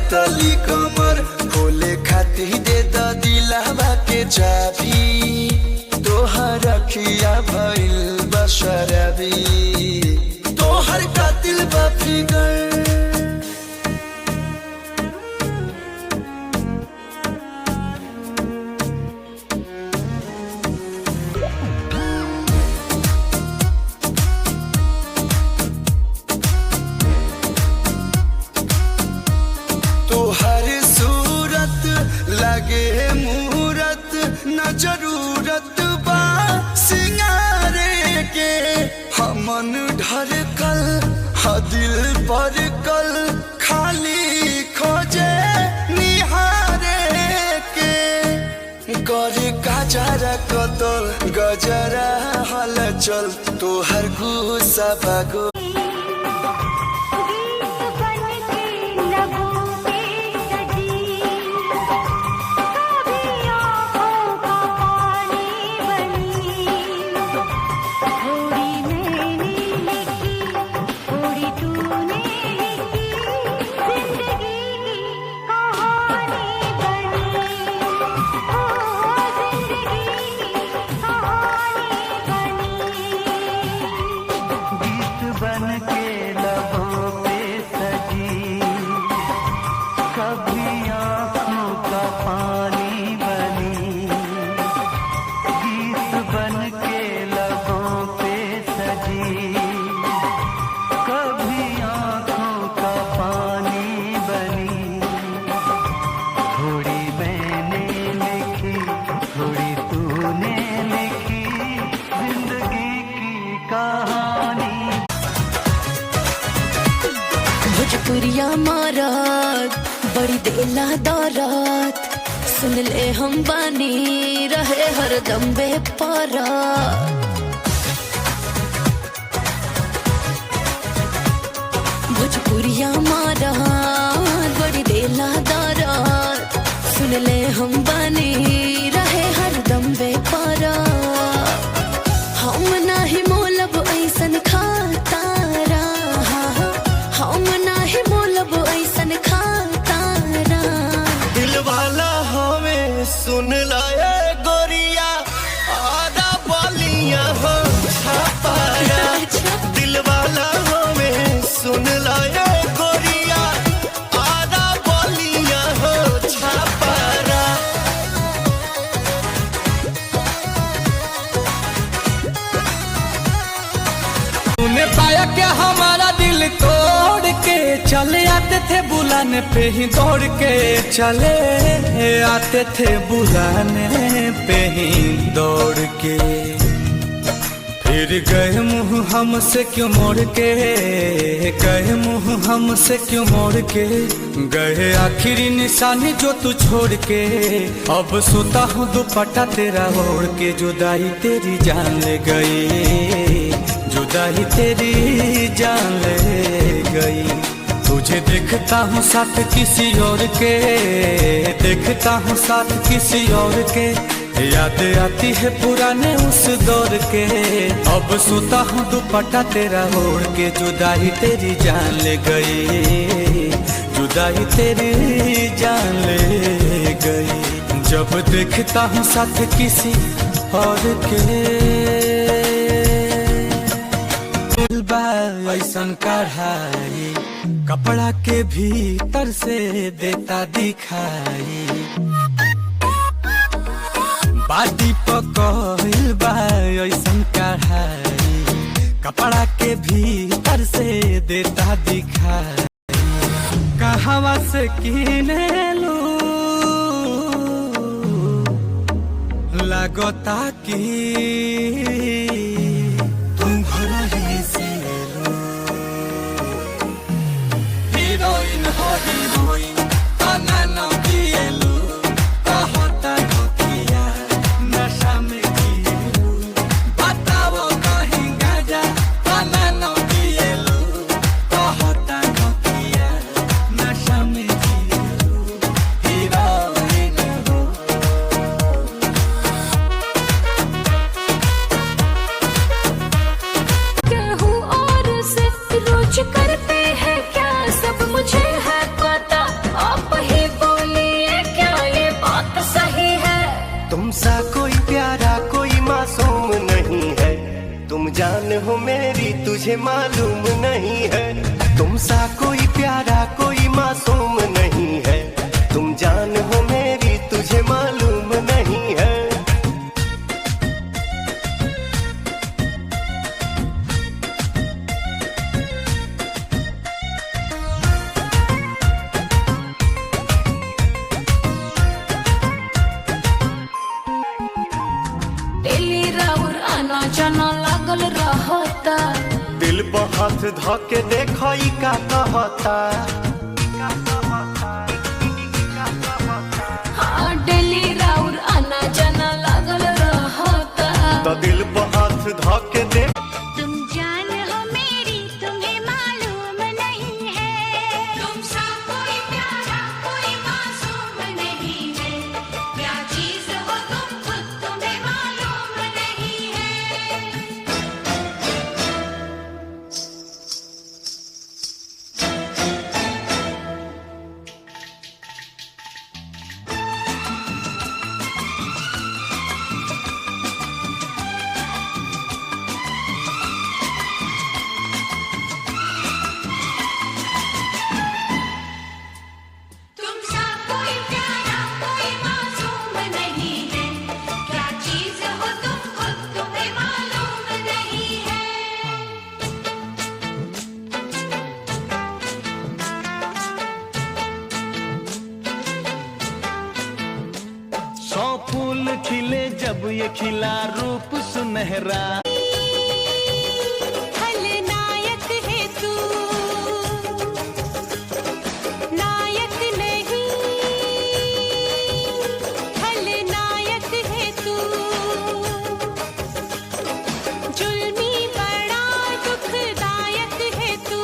पतली कमर खोले खातिर दे द दिलवा के चाबी तोहर रखिया भइल बशरबी तोहर कातिल बा फिगर तोहर सूरत लगे मूरत न जरूरत बा सिंगारे के हमन ढरकल ह दिल पर कल खाली खोजे निहारे के करे गजरा कतल गजरा हलचल तोहर गुस्सा भागो भोजपुरिया मारत बड़ी देला दौरत सुन ले हम बानी रहे हरदम बेपरा भोजपुरिया मारत बड़ी देला दौरत सुन ले हम बानी रहे हरदम बेपरा हम नाही मोलब ऐसन खातारा हम नाही मोलब ऐसन खातारा दिल वाला हमें सुन लाए गोरिया आधा बोलिया हो छापाया दिल वाला हमें सुन लाए गोरिया आधा बोलिया हो छापारा तूने पाया क्या हमारा दिल तोड़ के चले आते थे बुलाने पे ही दौड़ के चले आते थे बुलाने पे ही दौड़ के फिर गए मुँह हमसे क्यों मोड़ के गए मुँह हमसे क्यों मोड़ के गए आखिरी निशानी जो तू छोड़ के अब सोता हूँ दुपट्टा तेरा ओढ़ के जुदाई तेरी जान ले गई जुदाई तेरी जान ले गई तुझे देखता हूँ साथ किसी और के देखता हूँ साथ किसी और के याद आती है पुराने उस दौर के अब सोता हूँ दुपट्टा तेरा ओढ़ के जुदाई तेरी जान ले गई जुदाई तेरी जान ले गई जब देखता हूँ साथ किसी और के ऐसन कढ़ाई कपड़ा के भीतर से देता दिखाई बाटी पकड़ बा ऐसन कढ़ाई कपड़ा के भीतर से देता दिखाई कहवा से किने लू लगता की तुम घर ही से हीरोइन हो हीरोइन तना न पिएलू कहता धोकिया नशा में गिरेलू बताओ कहीं गाजा तना न पिएलू कहता धोकिया नशा में गिरेलू हीरोइन हो हो मेरी तुझे मालूम नहीं है, तुम सा कोई प्यारा कोई मासूम नहीं है। तुम जान हो मेरी तुझे मालूम नहीं है। डेली राउर आना जाना लागल रहता, दिल पर हाथ धके देखो ई का कहता। हाँ डेली राउर आना जाना लागल रहता। तो दिल पर हाथ धके देख। तुम जान हो मेरी तुम्हें मालूम नहीं है, तुम सा कोई प्यारा कोई मासूम नहीं है। क्या चीज हो तुम खुद तुम्हें मालूम नहीं है। तुम सा कोई प्यारा कोई मासूम नहीं है। क्या चीज हो तुम खुद तुम्हें मालूम नहीं है। सौ फूल खिले जब ये खिला रूप सुनहरा। खलनायक है तू, नायक नहीं। खलनायक है तू, जुल्मी बड़ा दुखदायक है तू।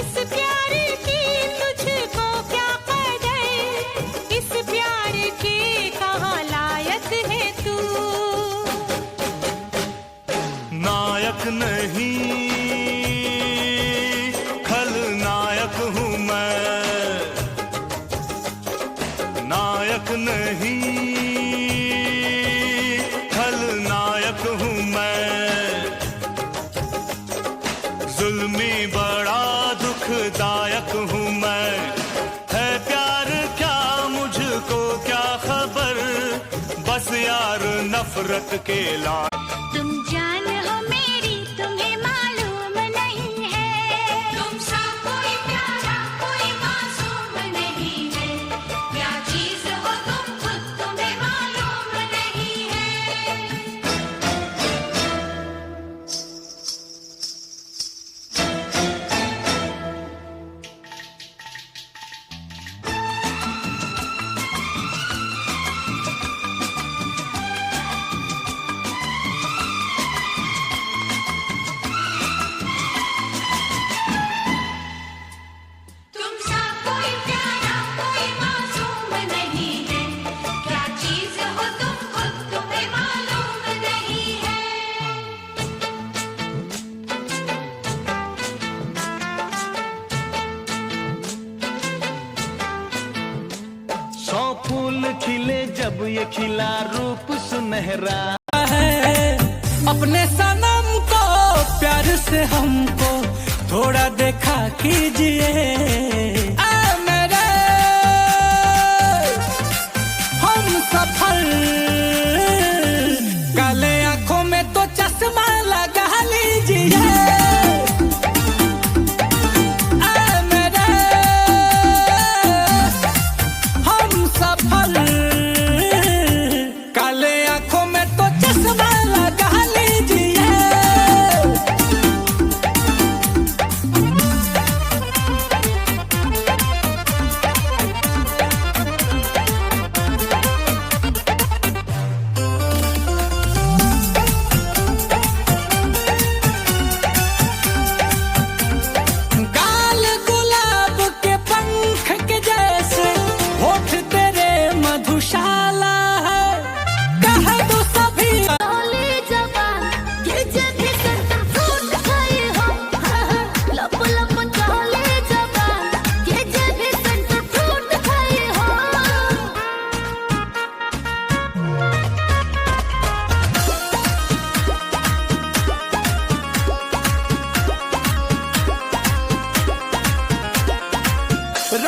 इस प्यार की तुझको क्या कदर, इस प्यार के कहाँ लायक है तू। नायक नहीं खलनायक हूँ मैं, नायक नहीं खलनायक हूँ मैं। जुल्मी बड़ा दुखदायक हूँ मैं। है प्यार क्या मुझको क्या खबर, बस यार नफरत के ला। तुम जान हो मेरी तुम्हें मालूम नहीं है, तुम सा कोई प्यारा कोई मासूम नहीं है। क्या चीज हो तुम खुद तुम्हें मालूम नहीं है। तुम सा कोई प्यारा कोई मासूम नहीं है। क्या चीज हो तुम खुद तुम्हें मालूम नहीं है। सौ फूल खिले जब ये खिला रूप सुनहरा। है अपने सनम को प्यार से हमको थोड़ा देखा कीजिए। आ मेरे हम सफल, काले आंखों में तो चश्मा लगा लीजिए। आ मेरे हम सफल, काले आंखों में तो चश्मा लगा लीजिए।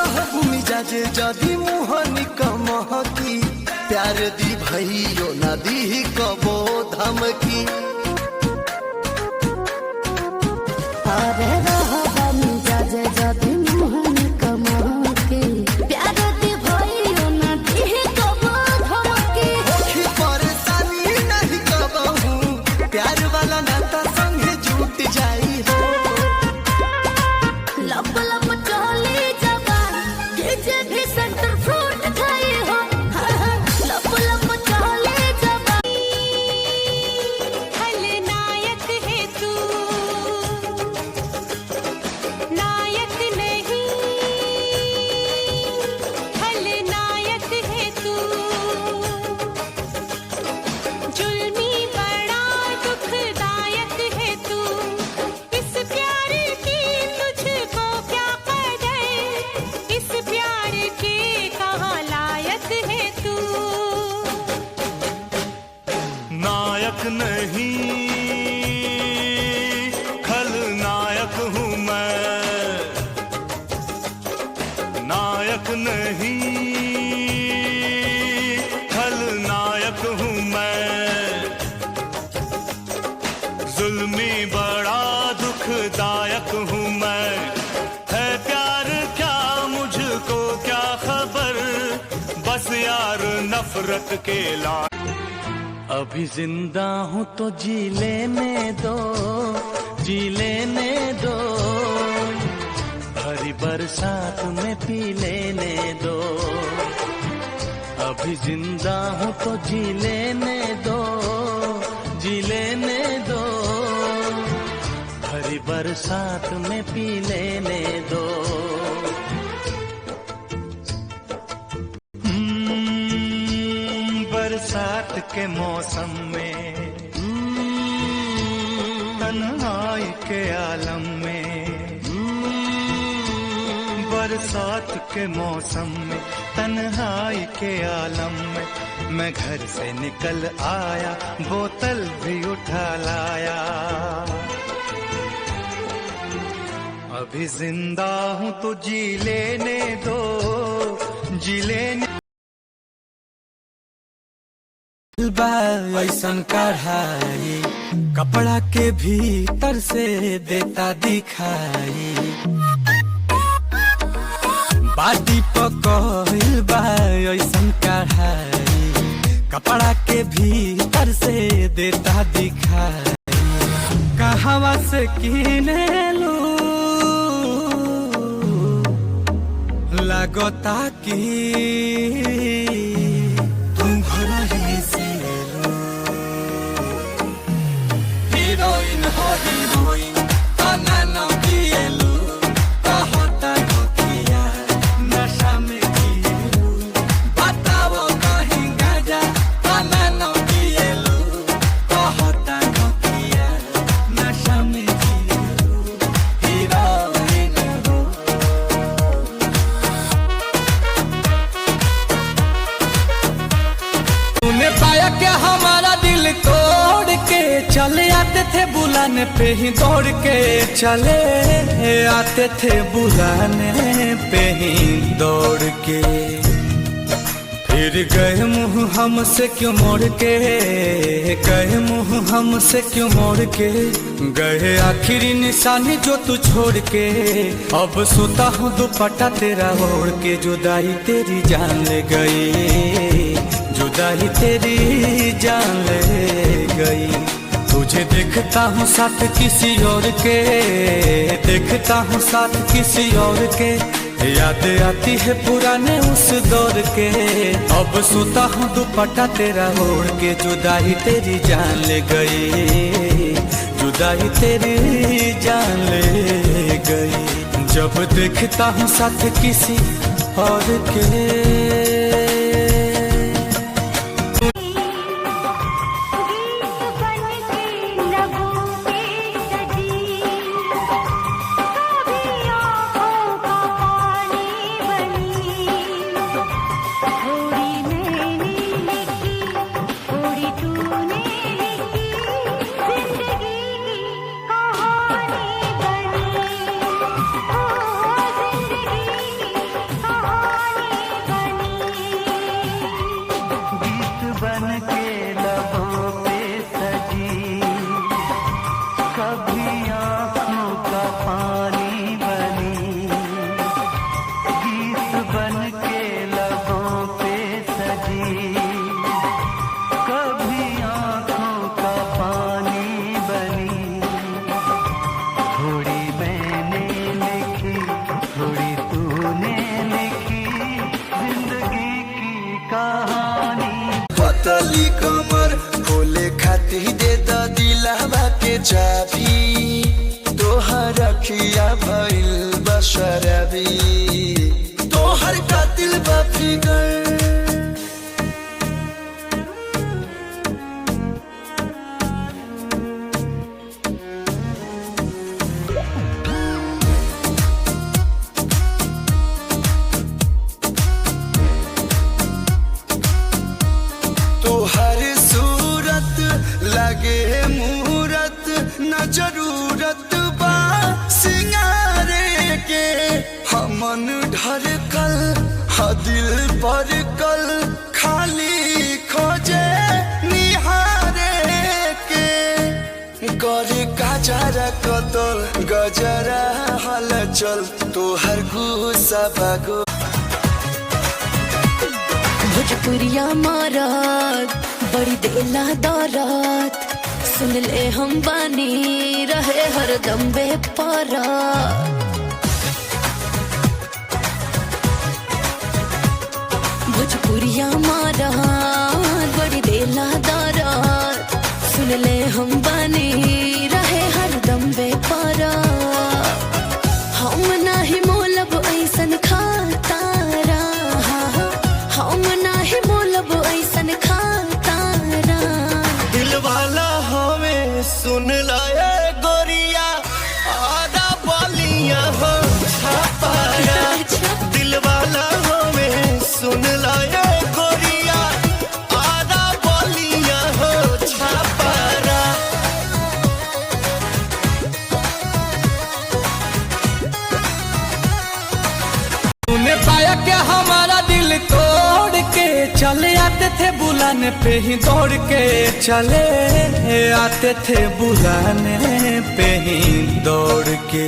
रहबू मिजाजे जदी मुहनी कमहकी प्यार दी भइयो ना दी कबो धमकी अरे रहबा मिजाज जदी मुहनी कमहकी प्यार दी भइयो ना दी कबो धमकी होखी परेशानी नहीं कबहू प्यार वाला नाता संगे जुट जाई हो लब लब चले जवान ये जे भी सेंटर फ्रूट खाए हो लब लब चले जवान खलनायक है तू नायक नहीं खलनायक है तू जुल्मी बड़ा दुखदायक है तू इस प्यार की तुझको क्या कदर इस प्यार के कहाँ लायक है तू नायक नहीं खलनायक हूँ मैं नायक नहीं खलनायक हूँ मैं जुल्मी बड़ा दुखदायक हूँ मैं है प्यार क्या मुझको क्या खबर बस यार नफरत के ला अभी जिंदा हूँ तो जी लेने दो भरी बरसात में पी लेने दो अभी जिंदा हूँ तो जी लेने दो भरी बरसात में पी लेने दो बरसात के मौसम में तन्हाई के आलम में बरसात के मौसम में तन्हाई के आलम में मैं घर से निकल आया बोतल भी उठा लाया अभी जिंदा हूँ तो जी लेने दो ऐसन कढ़ाई कपड़ा के भीतर से देता दिखाई बाटी पकड़िल बा ऐसन कढ़ाई कपड़ा के भीतर से देता दिखाई कहवा से किने लू लगता कि तुम घर ही से हीरोइन हो हीरोइन तना न पिएलू कहता नोकिया नशा में जिएलू बताओ कहीं गाजा तना न पिएलू कहता नोकिया नशा में जिएलू हीरोइन हो तूने पाया क्या हमारा दिल तोड़ के चले आते थे बुलाने पे ही दौड़ के चले आते थे बुलाने पे ही दौड़ के फिर गए मुंह हमसे क्यों मोड़ के गए मुंह हमसे क्यों मोड़ के गए आखिरी निशानी जो तू छोड़ के अब सोता हूँ दुपट्टा तेरा ओढ़ के जुदाई तेरी जान ले गई जुदाई तेरी जान ले गई तुझे देखता हूँ साथ किसी और के देखता हूँ साथ किसी और के याद आती है पुराने उस दौर के अब सोता हूँ दुपट्टा तेरा ओढ़ के जुदाई तेरी जान ले गई जुदाई तेरी जान ले गई जब देखता हूँ साथ किसी और के कहानी। पतली कमर खोले खातिर दे द दिलवा के चाबी, तोहर अखिया भइल बशरबी, तोहर कातिल बा फिगर। तोहर सूरत लगे मुहूर्त, न जरूरत बा सिंगारे के, हमन ढरकल ह दिल पर कल, खाली खोजे निहारे के, करे गजरा कतल गजरा हलचल, तोहर गुस्सा बागो। भोजपुरिया मारत बड़ी देला दौरत, सुन ले हम बानी रहे हरदम बेपरात। भोजपुरिया मारत बड़ी देला दौरत, सुन ले हम बानी रहे हरदम बेपरात। हम नाही मोलब ऐसन खातारा, हम नाही मोलब ऐसन खातारा। दिल वाला हमें सुन लाए गोरिया, आधा बोलियां हो छापाया। दिल वाला हमें सुन लाए गोरिया, आधा बोलियां हो छापाया। तूने पाया क्या हमारा दिल तोड़ के, चले आते थे बुलाने पे ही दौड़ के, चले आते थे बुलाने पे ही दौड़ के,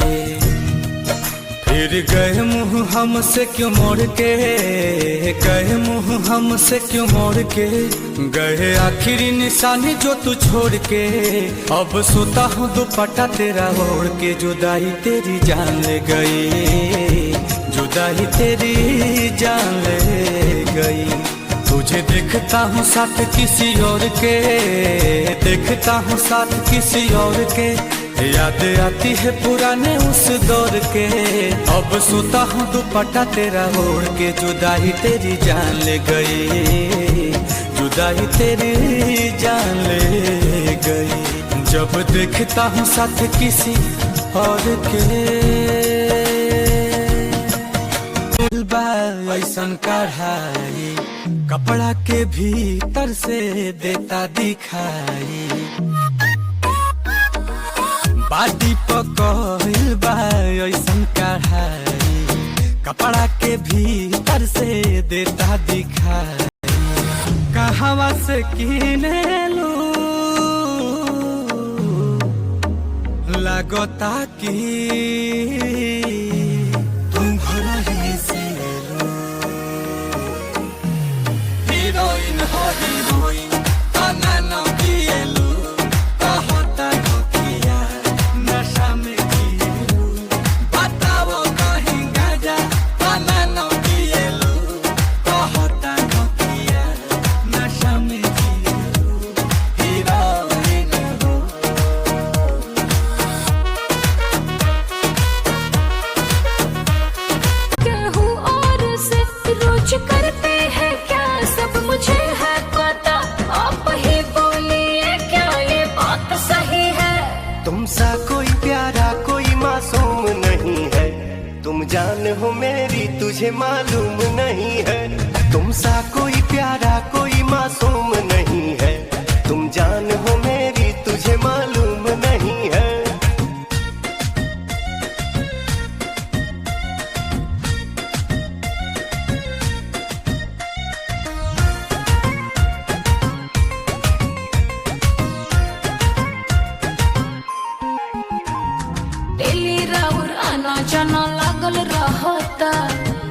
फिर गए मुंह हमसे क्यों मोड़ के, गए मुंह हमसे क्यों मोड़ के, गए आखिरी निशानी जो तू छोड़ के। अब सोता हूँ दुपट्टा तेरा ओढ़ के, जुदाई तेरी जान ले गई, जुदाई तेरी जान ले गई। तुझे देखता हूँ साथ किसी और के, देखता हूँ साथ किसी और के, याद आती है पुराने उस दौर के। अब सोता हूँ दुपट्टा तेरा ओढ़ के, जुदाई तेरी जान ले गई, जुदाई तेरी जान ले गई। जब देखता हूँ साथ किसी और के, ऐसन कढ़ाई कपड़ा के भीतर से देता दिखाई, बाटी पकड़ बा ऐसन कढ़ाई कपड़ा के भीतर से देता दिखाई। कहवा से किने लू लगता की तुम घर ही से हीरोइन हो हीरोइन तना न पिएलू, कहता नोकिया नशा में जिएलू, बताओ कहीं गाजा तना न पिएलू, कहता नोकिया नशा में जिएलू, हीरोइन हो। कहूँ और से रोज करते हैं क्या सब मुझे है पता, आप ही बोलिए क्या ये बात सही है। तुम सा कोई प्यारा कोई मासूम नहीं है, तुम जान हो मेरी तुझे मालूम नहीं है। तुम सा कोई प्यारा कोई मासूम नहीं है, तुम जान हो मेरी तुझे मालूम नहीं है। डेली राउर आना जाना लागल रहता,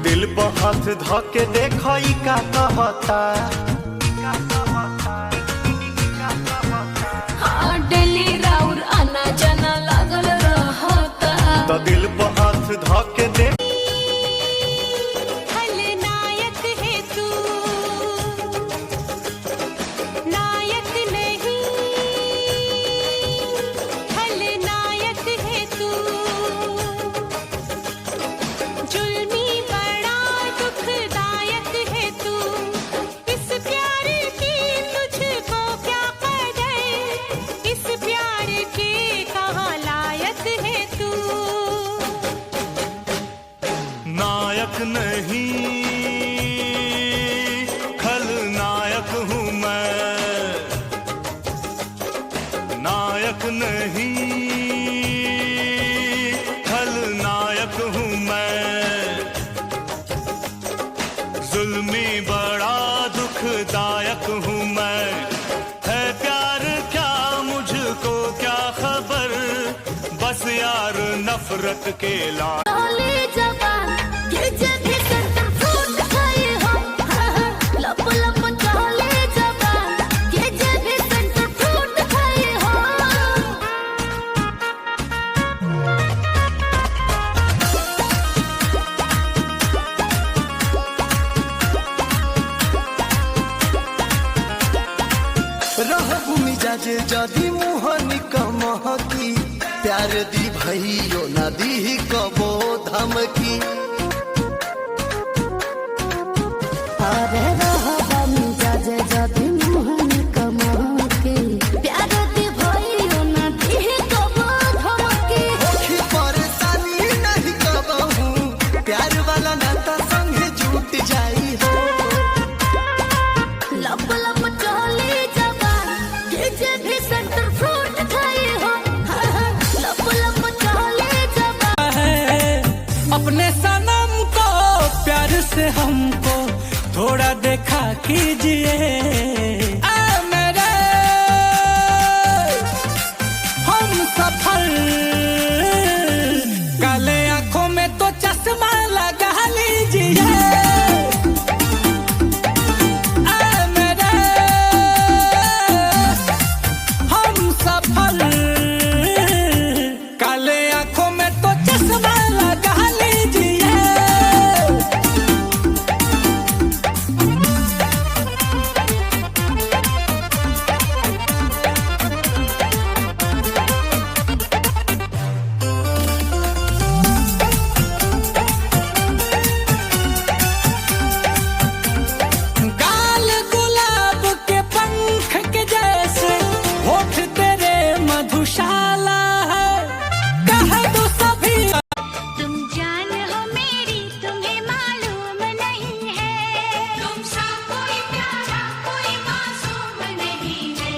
दिल पर हाथ धके देखो ई का कहता। हाँ डेली राउर आना जाना लागल रहता, तो दिल पर हाथ धके देख। खलनायक है तू, खलनायक हूँ मैं, नायक नहीं, खलनायक हूँ मैं। जुल्मी बड़ा दुखदायक हूँ मैं, है प्यार क्या मुझको क्या खबर, बस यार नफरत के ला चले जवान ये जब भी सेंटर फ्रूट खाए हो, लप लप चले जवान ये जब भी सेंटर फ्रूट खाए हो। रहबु मिजाज जदी मुहनी कमहकी, प्यार दी भइयो ना दी कबो धमकी। अरे रहबा मिजाज जदी मुहनी कमहकी, प्यार दी भइयो ना दी कबो धमकी। होखी परेशानी नहीं कबहू, प्यार वाला नाता संगे जुट जाई हो। लप लप चले जवान ये जब भी सेंटर फ्रूट खाए हो, लप लप चले जवान। अपने सनम को प्यार से हमको थोड़ा देखा कीजिए। आ मेरे हम सफल, काले आंखों में तो चश्मा लगा लीजिए। आ मेरे हम सफल, काले आंखों में तो चश्मा लगा लीजिए। गाल गुलाब के पंख के जैसे, होठ तेरे मधुशाला है, कह दो सभी तुम जान हो मेरी तुम्हें मालूम नहीं है, तुम सा कोई प्यारा कोई मासूम नहीं है,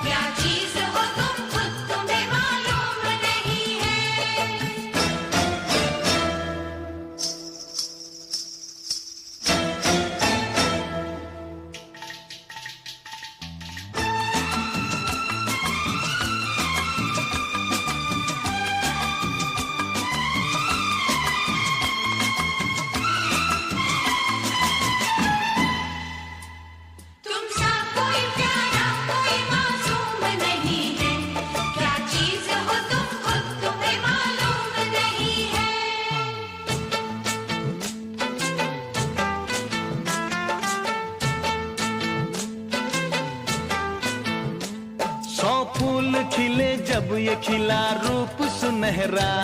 क्या चीज हो तुम खुद तुम्हें मालूम नहीं है। तुम सा कोई प्यारा कोई मासूम नहीं है, क्या चीज हो तुम खुद तुम्हें मालूम नहीं है। सौ फूल खिले जब ये खिला रूप सुनहरा,